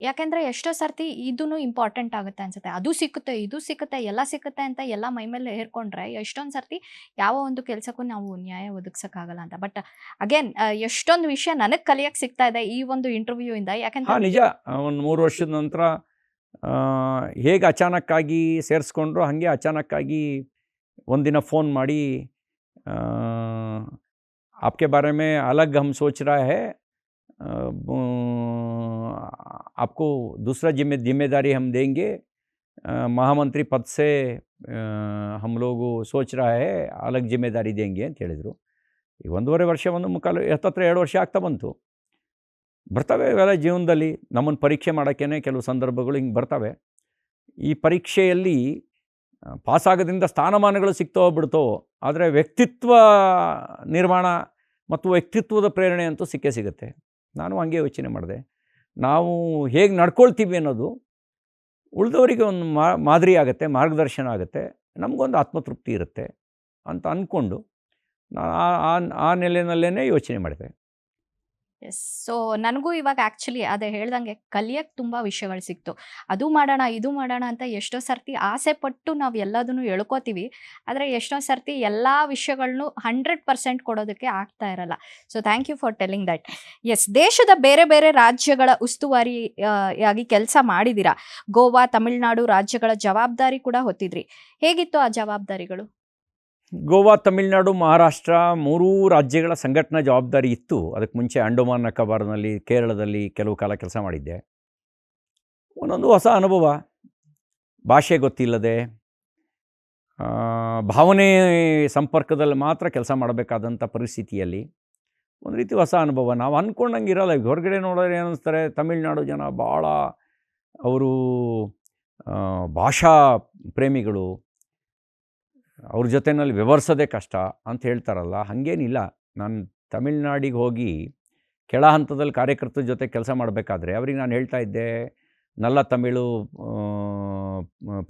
ಯಾಕೆಂದ್ರೆ ಎಷ್ಟೋ ಸರ್ತಿ ಇದೂನು ಇಂಪಾರ್ಟೆಂಟ್ ಆಗುತ್ತೆ ಅನ್ಸುತ್ತೆ. ಅದು ಸಿಕ್ಕುತ್ತೆ, ಇದು ಸಿಕ್ಕುತ್ತೆ, ಎಲ್ಲ ಸಿಕ್ಕುತ್ತೆ ಅಂತ ಎಲ್ಲ ಮೈ ಮೇಲೆ ಹೇರ್ಕೊಂಡ್ರೆ ಎಷ್ಟೊಂದ್ ಸರ್ತಿ ಯಾವ ಒಂದು ಕೆಲ್ಸಕ್ಕೂ ನಾವು ನ್ಯಾಯ ಒದಗಿಸಕ್ಕಾಗಲ್ಲ ಅಂತ. ಬಟ್ ಅಗೇನ್ ಎಷ್ಟೊಂದು ವಿಷಯ ನನಗ್ ಕಲಿಯಕ್ ಸಿಗ್ತಾ ಇದೆ ಈ ಒಂದು ಇಂಟರ್ವ್ಯೂ ಇಂದ. ಯಾಕಂತಂದ್ರೆ ನಿಜ. ಒಂದು 3 ವರ್ಷದ ನಂತರ ಹೇಗೆ ಅಚಾನಕ್ಕಾಗಿ ಸೇರಿಸ್ಕೊಂಡ್ರು, ಹಾಗೆ ಅಚಾನಕ್ಕಾಗಿ ಒಂದಿನ फ़ोन ಮಾಡಿ आपके बारे में अलग हम सोच रहा है, आपको दूसरा जिम्मेदारी हम देंगे, महामंत्री पद से हम लोग सोच रहा है अलग जिम्मेदारी देंगे ಅಂತ ಹೇಳಿದರು. ಈ 1.5 ವರ್ಷ, 1.25 ಹತ್ತತ್ರ 2 ವರ್ಷ ಆಗ್ತಾ ಬಂತು. ಬರ್ತವೆ ಇವೆಲ್ಲ ಜೀವನದಲ್ಲಿ. ನಮ್ಮನ್ನು ಪರೀಕ್ಷೆ ಮಾಡೋಕ್ಕೇ ಕೆಲವು ಸಂದರ್ಭಗಳು ಹಿಂಗೆ ಬರ್ತವೆ. ಈ ಪರೀಕ್ಷೆಯಲ್ಲಿ ಪಾಸಾಗೋದ್ರಿಂದ ಸ್ಥಾನಮಾನಗಳು ಸಿಗ್ತೋ ಬಿಡ್ತೋ, ಆದರೆ ವ್ಯಕ್ತಿತ್ವ ನಿರ್ಮಾಣ ಮತ್ತು ವ್ಯಕ್ತಿತ್ವದ ಪ್ರೇರಣೆ ಅಂತೂ ಸಿಕ್ಕೇ ಸಿಗುತ್ತೆ. ನಾನು ಹಂಗೆ ಯೋಚನೆ ಮಾಡಿದೆ. ನಾವು ಹೇಗೆ ನಡ್ಕೊಳ್ತೀವಿ ಅನ್ನೋದು ಉಳಿದವರಿಗೆ ಒಂದು ಮಾದರಿ ಆಗುತ್ತೆ, ಮಾರ್ಗದರ್ಶನ ಆಗುತ್ತೆ, ನಮಗೊಂದು ಆತ್ಮತೃಪ್ತಿ ಇರುತ್ತೆ ಅಂತ ಅಂದ್ಕೊಂಡು ನಾನು ಆ ನೆಲೆಯಲ್ಲೇ ಯೋಚನೆ ಮಾಡಿದೆ. ಎಸ್. ಸೊ ನನಗೂ ಇವಾಗ ಆಕ್ಚುಲಿ ಅದೇ ಹೇಳ್ದಂಗೆ ಕಲಿಯಕ್ಕೆ ತುಂಬಾ ವಿಷಯಗಳು ಸಿಕ್ತು. ಅದು ಮಾಡೋಣ, ಇದು ಮಾಡೋಣ ಅಂತ ಎಷ್ಟೋ ಸರ್ತಿ ಆಸೆ ಪಟ್ಟು ನಾವು ಎಲ್ಲದನ್ನು ಎಳ್ಕೋತೀವಿ. ಆದರೆ ಎಷ್ಟೋ ಸರ್ತಿ ಎಲ್ಲ ವಿಷಯಗಳನ್ನು 100% ಕೊಡೋದಕ್ಕೆ ಆಗ್ತಾ ಇರಲ್ಲ. So thank you for telling that. Yes, ದೇಶದ ಬೇರೆ ಬೇರೆ ರಾಜ್ಯಗಳ ಉಸ್ತುವಾರಿ ಆಗಿ ಕೆಲಸ ಮಾಡಿದ್ದೀರಾ. ಗೋವಾ, ತಮಿಳುನಾಡು ರಾಜ್ಯಗಳ ಜವಾಬ್ದಾರಿ ಕೂಡ ಹೊತ್ತಿದ್ರಿ. ಹೇಗಿತ್ತು ಆ ಜವಾಬ್ದಾರಿಗಳು? ಗೋವಾ, ತಮಿಳುನಾಡು, ಮಹಾರಾಷ್ಟ್ರ 3 ರಾಜ್ಯಗಳ ಸಂಘಟನಾ ಜವಾಬ್ದಾರಿ ಇತ್ತು. ಅದಕ್ಕೆ ಮುಂಚೆ ಅಂಡಮಾನ್ ನಿಕೋಬಾರ್ನಲ್ಲಿ, ಕೇರಳದಲ್ಲಿ ಕೆಲವು ಕಾಲ ಕೆಲಸ ಮಾಡಿದ್ದೆ. ಒಂದೊಂದು ಹೊಸ ಅನುಭವ. ಭಾಷೆ ಗೊತ್ತಿಲ್ಲದೆ, ಭಾವನೆ ಸಂಪರ್ಕದಲ್ಲಿ ಮಾತ್ರ ಕೆಲಸ ಮಾಡಬೇಕಾದಂಥ ಪರಿಸ್ಥಿತಿಯಲ್ಲಿ ಒಂದು ರೀತಿ ಹೊಸ ಅನುಭವ. ನಾವು ಅಂದ್ಕೊಂಡಂಗೆ ಇರಲ್ಲ. ಹೊರಗಡೆ ನೋಡಿದ್ರೆ ಏನು ಅನ್ನಿಸ್ತಾರೆ, ತಮಿಳುನಾಡು ಜನ ಭಾಳ ಅವರು ಭಾಷಾ ಪ್ರೇಮಿಗಳು, ಅವ್ರ ಜೊತೆಯಲ್ಲಿ ವ್ಯವಹರಿಸೋದೇ ಕಷ್ಟ ಅಂತ ಹೇಳ್ತಾರಲ್ಲ, ಹಾಗೇನಿಲ್ಲ. ನಾನು ತಮಿಳ್ನಾಡಿಗೆ ಹೋಗಿ ಕೆಳ ಹಂತದಲ್ಲಿ ಕಾರ್ಯಕರ್ತರ ಜೊತೆ ಕೆಲಸ ಮಾಡಬೇಕಾದ್ರೆ ಅವ್ರಿಗೆ ನಾನು ಹೇಳ್ತಾ ಇದ್ದೆ, ನಲ್ಲ ತಮಿಳು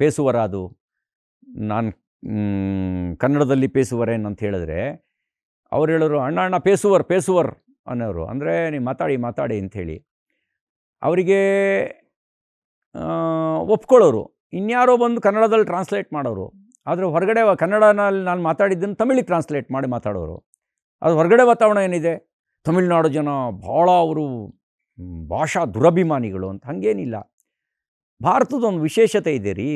ಪೇಸುವರಾದು, ನಾನು ಕನ್ನಡದಲ್ಲಿ ಪೇಸುವರೇನು ಅಂತ ಹೇಳಿದ್ರೆ ಅವ್ರು ಹೇಳೋರು, ಅಣ್ಣ ಅಣ್ಣ ಪೇಸುವರ್ ಅನ್ನೋರು. ಅಂದರೆ ನೀವು ಮಾತಾಡಿ ಅಂಥೇಳಿ ಅವರಿಗೆ ಒಪ್ಕೊಳ್ಳೋರು. ಇನ್ಯಾರೋ ಬಂದು ಕನ್ನಡದಲ್ಲಿ ಟ್ರಾನ್ಸ್ಲೇಟ್ ಮಾಡೋರು. ಆದರೆ ಹೊರಗಡೆ ಕನ್ನಡನಲ್ಲಿ ನಾನು ಮಾತಾಡಿದ್ದನ್ನು ತಮಿಳಿಗೆ ಟ್ರಾನ್ಸ್ಲೇಟ್ ಮಾಡಿ ಮಾತಾಡೋರು. ಅದು ಹೊರಗಡೆ ವಾತಾವರಣ ಏನಿದೆ, ತಮಿಳುನಾಡು ಜನ ಭಾಳ ಅವರು ಭಾಷಾ ದುರಭಿಮಾನಿಗಳು ಅಂತ. ಹಾಗೇನಿಲ್ಲ. ಭಾರತದ ಒಂದು ವಿಶೇಷತೆ ಇದೆ ರೀ.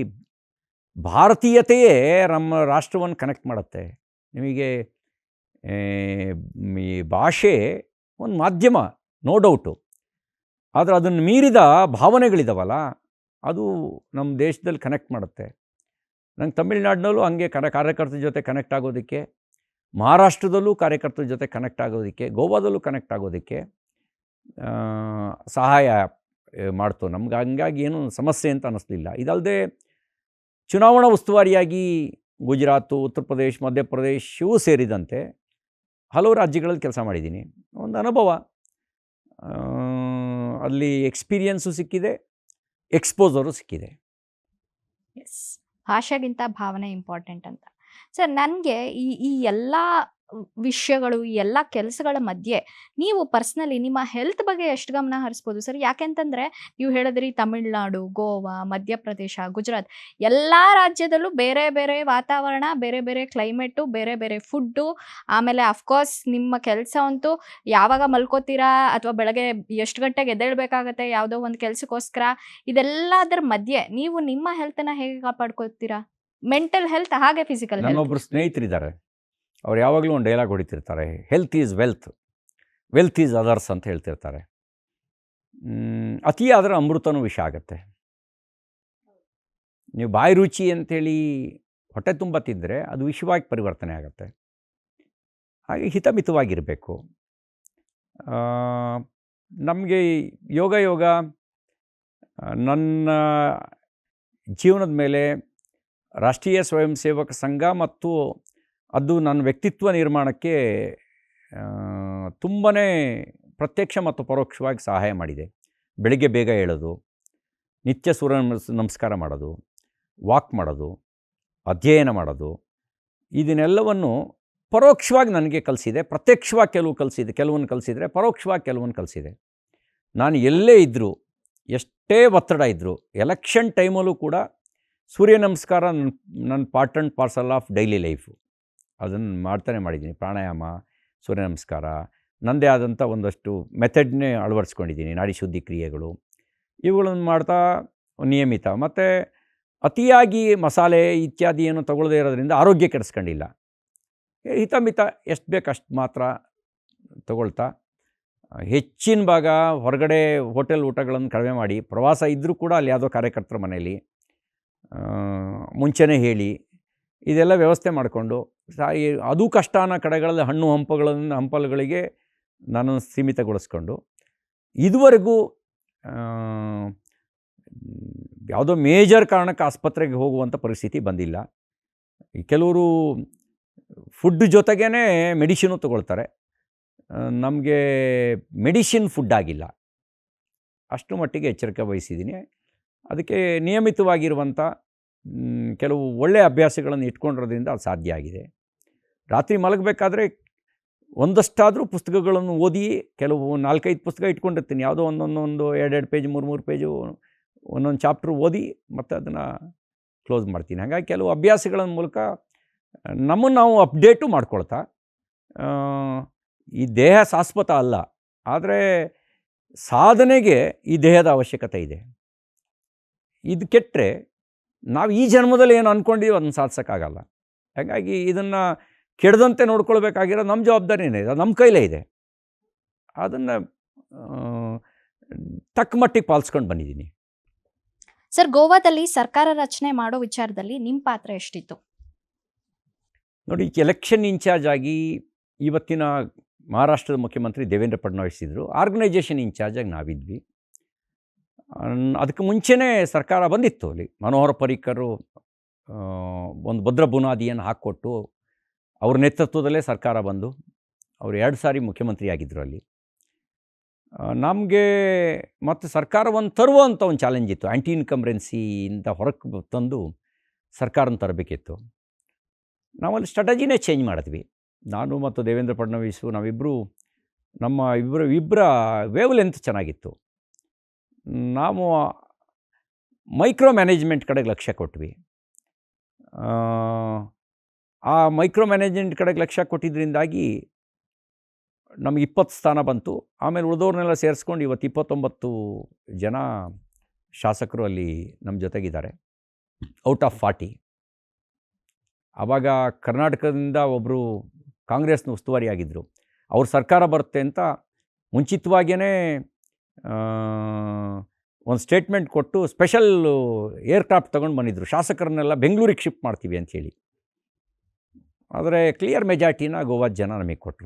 ಭಾರತೀಯತೆಯೇ ನಮ್ಮ ರಾಷ್ಟ್ರವನ್ನು ಕನೆಕ್ಟ್ ಮಾಡುತ್ತೆ. ನಿಮಗೆ ಈ ಭಾಷೆ ಒಂದು ಮಾಧ್ಯಮ, ನೋ ಡೌಟು. ಆದರೆ ಅದನ್ನು ಮೀರಿದ ಭಾವನೆಗಳಿದಾವಲ್ಲ, ಅದು ನಮ್ಮ ದೇಶದಲ್ಲಿ ಕನೆಕ್ಟ್ ಮಾಡುತ್ತೆ. ನಂಗೆ ತಮಿಳ್ನಾಡಿನಲ್ಲೂ ಹಂಗೆ ಕಾರ್ಯಕರ್ತರ ಜೊತೆ ಕನೆಕ್ಟ್ ಆಗೋದಕ್ಕೆ, ಮಹಾರಾಷ್ಟ್ರದಲ್ಲೂ ಕಾರ್ಯಕರ್ತರ ಜೊತೆ ಕನೆಕ್ಟ್ ಆಗೋದಕ್ಕೆ, ಗೋವಾದಲ್ಲೂ ಕನೆಕ್ಟ್ ಆಗೋದಕ್ಕೆ ಸಹಾಯ ಮಾಡ್ತು ನಮ್ಗೆ. ಹಂಗಾಗಿ ಏನು ಸಮಸ್ಯೆ ಅಂತ ಅನ್ನಿಸ್ಲಿಲ್ಲ. ಇದಲ್ಲದೆ ಚುನಾವಣಾ ಉಸ್ತುವಾರಿಯಾಗಿ ಗುಜರಾತು, ಉತ್ತರ ಪ್ರದೇಶ್, ಮಧ್ಯಪ್ರದೇಶ್ ಇವು ಸೇರಿದಂತೆ ಹಲವು ರಾಜ್ಯಗಳಲ್ಲಿ ಕೆಲಸ ಮಾಡಿದ್ದೀನಿ. ಒಂದು ಅನುಭವ. ಅಲ್ಲಿ ಎಕ್ಸ್ಪೀರಿಯನ್ಸು ಸಿಕ್ಕಿದೆ, ಎಕ್ಸ್ಪೋಜರು ಸಿಕ್ಕಿದೆ. ಎಸ್, ಭಾಷೆಗಿಂತ ಭಾವನೆ ಇಂಪಾರ್ಟೆಂಟ್ ಅಂತ. ಸರ್, ನನಗೆ ಈ ಎಲ್ಲ ವಿಷಯಗಳು, ಈ ಎಲ್ಲ ಕೆಲಸಗಳ ಮಧ್ಯೆ ನೀವು ಪರ್ಸ್ನಲಿ ನಿಮ್ಮ ಹೆಲ್ತ್ ಬಗ್ಗೆ ಎಷ್ಟು ಗಮನ ಹರಿಸ್ಬೋದು ಸರ್? ಯಾಕೆಂತಂದರೆ ನೀವು ಹೇಳಿದ್ರಿ ತಮಿಳುನಾಡು, ಗೋವಾ, ಮಧ್ಯಪ್ರದೇಶ, ಗುಜರಾತ್ ಎಲ್ಲ ರಾಜ್ಯದಲ್ಲೂ ಬೇರೆ ಬೇರೆ ವಾತಾವರಣ, ಬೇರೆ ಬೇರೆ ಕ್ಲೈಮೇಟು, ಬೇರೆ ಬೇರೆ ಫುಡ್ಡು, ಆಮೇಲೆ ಅಫ್ಕೋರ್ಸ್ ನಿಮ್ಮ ಕೆಲಸ ಅಂತೂ ಯಾವಾಗ ಮಲ್ಕೋತೀರಾ ಅಥವಾ ಬೆಳಗ್ಗೆ ಎಷ್ಟು ಗಂಟೆಗೆ ಎದ್ದೇಳಬೇಕಾಗತ್ತೆ ಯಾವುದೋ ಒಂದು ಕೆಲಸಕ್ಕೋಸ್ಕರ, ಇದೆಲ್ಲದರ ಮಧ್ಯೆ ನೀವು ನಿಮ್ಮ ಹೆಲ್ತನ್ನು ಹೇಗೆ ಕಾಪಾಡ್ಕೊತೀರಾ? ಮೆಂಟಲ್ ಹೆಲ್ತ್ ಹಾಗೆ ಫಿಸಿಕಲ್ ಹೆಲ್ತ್. ನನ್ನೊಬ್ಬರು ಸ್ನೇಹಿತರಿದ್ದಾರೆ, ಅವ್ರು ಯಾವಾಗಲೂ ಒಂದು ಡೈಲಾಗ್ ಹೊಡಿತಿರ್ತಾರೆ, health is wealth, wealth is others ಅಂತ ಹೇಳ್ತಿರ್ತಾರೆ. ಅತಿ ಆದರೆ ಅಮೃತನೂ ವಿಷ ಆಗುತ್ತೆ. ನೀವು ಬಾಯಿ ರುಚಿ ಅಂಥೇಳಿ ಹೊಟ್ಟೆ ತುಂಬ ತಿಂದರೆ ಅದು ವಿಷವಾಗಿ ಪರಿವರ್ತನೆ ಆಗುತ್ತೆ. ಹಾಗೆ ಹಿತಮಿತವಾಗಿರಬೇಕು. ನಮಗೆ ಯೋಗ ನನ್ನ ಜೀವನದ ಮೇಲೆ ರಾಷ್ಟ್ರೀಯ ಸ್ವಯಂ ಸೇವಕ ಸಂಘ ಮತ್ತು ಅದು ನನ್ನ ವ್ಯಕ್ತಿತ್ವ ನಿರ್ಮಾಣಕ್ಕೆ ತುಂಬಾ ಪ್ರತ್ಯಕ್ಷ ಮತ್ತು ಪರೋಕ್ಷವಾಗಿ ಸಹಾಯ ಮಾಡಿದೆ. ಬೆಳಿಗ್ಗೆ ಬೇಗ ಏಳೋದು, ನಿತ್ಯ ಸೂರ್ಯ ನಮಸ್ಕಾರ ಮಾಡೋದು, ವಾಕ್ ಮಾಡೋದು, ಅಧ್ಯಯನ ಮಾಡೋದು, ಇದನ್ನೆಲ್ಲವನ್ನು ಪರೋಕ್ಷವಾಗಿ ನನಗೆ ಕಲಿಸಿದೆ. ಪ್ರತ್ಯಕ್ಷವಾಗಿ ಕೆಲವನ್ನು ಕಲಿಸಿದರೆ ಪರೋಕ್ಷವಾಗಿ ಕೆಲವನ್ನು ಕಲಿಸಿದೆ. ನಾನು ಎಲ್ಲೇ ಇದ್ದರೂ ಎಷ್ಟೇ ಒತ್ತಡ ಇದ್ದರೂ ಎಲೆಕ್ಷನ್ ಟೈಮಲ್ಲೂ ಕೂಡ ಸೂರ್ಯ ನಮಸ್ಕಾರ ನನ್ನ part and parcel of daily life. ಅದನ್ನು ಮಾಡ್ತಾನೆ ಮಾಡಿದ್ದೀನಿ. ಪ್ರಾಣಾಯಾಮ, ಸೂರ್ಯ ನಮಸ್ಕಾರ, ನನ್ನದೇ ಆದಂಥ ಒಂದಷ್ಟು ಮೆಥಡ್ನೇ ಅಳವಡಿಸ್ಕೊಂಡಿದ್ದೀನಿ. ನಾಡಿ ಶುದ್ಧಿ ಕ್ರಿಯೆಗಳು ಇವುಗಳನ್ನು ಮಾಡ್ತಾ ನಿಯಮಿತ. ಮತ್ತು ಅತಿಯಾಗಿ ಮಸಾಲೆ ಇತ್ಯಾದಿ ಏನು ತಗೊಳ್ಳದೇ ಇರೋದ್ರಿಂದ ಆರೋಗ್ಯ ಕೆಡಿಸ್ಕೊಂಡಿಲ್ಲ. ಹಿತಮಿತ ಎಷ್ಟು ಬೇಕು ಅಷ್ಟು ಮಾತ್ರ ತಗೊಳ್ತಾ, ಹೆಚ್ಚಿನ ಭಾಗ ಹೊರಗಡೆ ಹೋಟೆಲ್ ಊಟಗಳನ್ನು ಕಡಿಮೆ ಮಾಡಿ, ಪ್ರವಾಸ ಇದ್ದರೂ ಕೂಡ ಅಲ್ಲಿ ಯಾವುದೋ ಕಾರ್ಯಕರ್ತರ ಮನೆಯಲ್ಲಿ ಮುಂಚೆನೇ ಹೇಳಿ ಇದೆಲ್ಲ ವ್ಯವಸ್ಥೆ ಮಾಡಿಕೊಂಡು ಅದು ಕಷ್ಟ ಅನ್ನೋ ಕಡೆಗಳಲ್ಲಿ ಹಂಪಲುಗಳಿಗೆ ನಾನು ಸೀಮಿತಗೊಳಿಸ್ಕೊಂಡು ಇದುವರೆಗೂ ಯಾವುದೋ ಮೇಜರ್ ಕಾರಣಕ್ಕೆ ಆಸ್ಪತ್ರೆಗೆ ಹೋಗುವಂಥ ಪರಿಸ್ಥಿತಿ ಬಂದಿಲ್ಲ. ಕೆಲವರು ಫುಡ್ ಜೊತೆಗೇ ಮೆಡಿಸಿನು ತೊಗೊಳ್ತಾರೆ. ನಮಗೆ ಮೆಡಿಸಿನ್ ಫುಡ್ ಆಗಿಲ್ಲ. ಅಷ್ಟು ಮಟ್ಟಿಗೆ ಎಚ್ಚರಿಕೆ ವಹಿಸಿದ್ದೀನಿ. ಅದಕ್ಕೆ ನಿಯಮಿತವಾಗಿರುವಂಥ ಕೆಲವು ಒಳ್ಳೆಯ ಅಭ್ಯಾಸಗಳನ್ನು ಇಟ್ಕೊಂಡಿರೋದ್ರಿಂದ ಅದು ಸಾಧ್ಯ ಆಗಿದೆ. ರಾತ್ರಿ ಮಲಗಬೇಕಾದ್ರೆ ಒಂದಷ್ಟಾದರೂ ಪುಸ್ತಕಗಳನ್ನು ಓದಿ, ಕೆಲವು 4-5 ಪುಸ್ತಕ ಇಟ್ಕೊಂಡಿರ್ತೀನಿ. ಯಾವುದೋ ಒಂದೊಂದು 2-2 ಪೇಜ್ 3-3 ಪೇಜು ಒಂದೊಂದು ಚಾಪ್ಟ್ರ್ ಓದಿ ಮತ್ತು ಅದನ್ನು ಕ್ಲೋಸ್ ಮಾಡ್ತೀನಿ. ಹಾಗಾಗಿ ಕೆಲವು ಅಭ್ಯಾಸಗಳ ಮೂಲಕ ನಮ್ಮನ್ನು ನಾವು ಅಪ್ಡೇಟು ಮಾಡ್ಕೊಳ್ತಾ, ಈ ದೇಹ ಶಾಶ್ವತ ಅಲ್ಲ, ಆದರೆ ಸಾಧನೆಗೆ ಈ ದೇಹದ ಅವಶ್ಯಕತೆ ಇದೆ. ಇದು ಕೆಟ್ಟರೆ ನಾವು ಈ ಜನ್ಮದಲ್ಲಿ ಏನು ಅಂದ್ಕೊಂಡಿದ್ದೀವಿ ಅದನ್ನು ಸಾಧಿಸೋಕ್ಕಾಗಲ್ಲ. ಹಾಗಾಗಿ ಇದನ್ನು ಕೆಡದಂತೆ ನೋಡ್ಕೊಳ್ಬೇಕಾಗಿರೋ ನಮ್ಮ ಜವಾಬ್ದಾರಿನೇ ಇದೆ, ಅದು ನಮ್ಮ ಕೈಲೇ ಇದೆ. ಅದನ್ನು ತಕ್ಕ ಮಟ್ಟಿಗೆ ಪಾಲಿಸ್ಕೊಂಡು ಬಂದಿದ್ದೀನಿ. ಸರ್, ಗೋವಾದಲ್ಲಿ ಸರ್ಕಾರ ರಚನೆ ಮಾಡೋ ವಿಚಾರದಲ್ಲಿ ನಿಮ್ಮ ಪಾತ್ರ ಎಷ್ಟಿತ್ತು? ನೋಡಿ, ಎಲೆಕ್ಷನ್ ಇನ್ಚಾರ್ಜ್ ಆಗಿ ಇವತ್ತಿನ ಮಹಾರಾಷ್ಟ್ರದ ಮುಖ್ಯಮಂತ್ರಿ ದೇವೇಂದ್ರ ಫಡ್ನವೀಸ್ ಇದ್ದರು. ಆರ್ಗನೈಜೇಷನ್ ಇನ್ಚಾರ್ಜಾಗಿ ನಾವಿದ್ವಿ. ಅದಕ್ಕೆ ಮುಂಚೆನೇ ಸರ್ಕಾರ ಬಂದಿತ್ತು. ಅಲ್ಲಿ ಮನೋಹರ್ ಪರಿಕ್ಕರು ಒಂದು ಭದ್ರ ಬುನಾದಿಯನ್ನು ಹಾಕ್ಕೊಟ್ಟು ಅವ್ರ ನೇತೃತ್ವದಲ್ಲೇ ಸರ್ಕಾರ ಬಂದು ಅವರು 2 ಸಾರಿ ಮುಖ್ಯಮಂತ್ರಿ ಆಗಿದ್ದರು ಅಲ್ಲಿ. ನಮಗೆ ಮತ್ತು ಸರ್ಕಾರವನ್ನು ತರುವಂಥ ಒಂದು ಚಾಲೆಂಜ್ ಇತ್ತು. ಆ್ಯಂಟಿ ಇನ್ಕಂಬ್ರೆನ್ಸಿಯಿಂದ ಹೊರಗೆ ತಂದು ಸರ್ಕಾರನ ತರಬೇಕಿತ್ತು. ನಾವಲ್ಲಿ ಸ್ಟ್ರಾಟಜಿನೇ ಚೇಂಜ್ ಮಾಡಿದ್ವಿ. ನಾನು ಮತ್ತು ದೇವೇಂದ್ರ ಫಡ್ನವೀಸು ನಾವಿಬ್ಬರು ಇಬ್ಬರ ವೇವ್ ಲೆಂತ್ ಚೆನ್ನಾಗಿತ್ತು. ನಾವು ಮೈಕ್ರೋ ಮ್ಯಾನೇಜ್ಮೆಂಟ್ ಕಡೆಗೆ ಲಕ್ಷ್ಯ ಕೊಟ್ವಿ. ಆ ಮೈಕ್ರೋ ಮ್ಯಾನೇಜ್ಮೆಂಟ್ ಕಡೆಗೆ ಲಕ್ಷ್ಯ ಕೊಟ್ಟಿದ್ದರಿಂದಾಗಿ ನಮಗೆ 20 ಸ್ಥಾನ ಬಂತು. ಆಮೇಲೆ ಉಳಿದವ್ರನ್ನೆಲ್ಲ ಸೇರಿಸ್ಕೊಂಡು ಇವತ್ತು 29 ಜನ ಶಾಸಕರು ಅಲ್ಲಿ ನಮ್ಮ ಜೊತೆಗಿದ್ದಾರೆ, ಔಟ್ ಆಫ್ 40. ಆವಾಗ ಕರ್ನಾಟಕದಿಂದ ಒಬ್ಬರು ಕಾಂಗ್ರೆಸ್ನ ಉಸ್ತುವಾರಿಯಾಗಿದ್ದರು. ಅವ್ರ ಸರ್ಕಾರ ಬರುತ್ತೆ ಅಂತ ಮುಂಚಿತವಾಗಿಯೇ ಒಂದು ಸ್ಟೇಟ್ಮೆಂಟ್ ಕೊಟ್ಟು ಸ್ಪೆಷಲ್ ಏರ್ಕ್ರಾಫ್ಟ್ ತೊಗೊಂಡು ಬಂದಿದ್ದರು. ಶಾಸಕರನ್ನೆಲ್ಲ ಬೆಂಗಳೂರಿಗೆ ಶಿಫ್ಟ್ ಮಾಡ್ತೀವಿ ಅಂಥೇಳಿ. ಆದರೆ ಕ್ಲಿಯರ್ ಮೆಜಾರಿಟಿನ ಗೋವಾದ ಜನ ನಮಗೆ ಕೊಟ್ಟರು.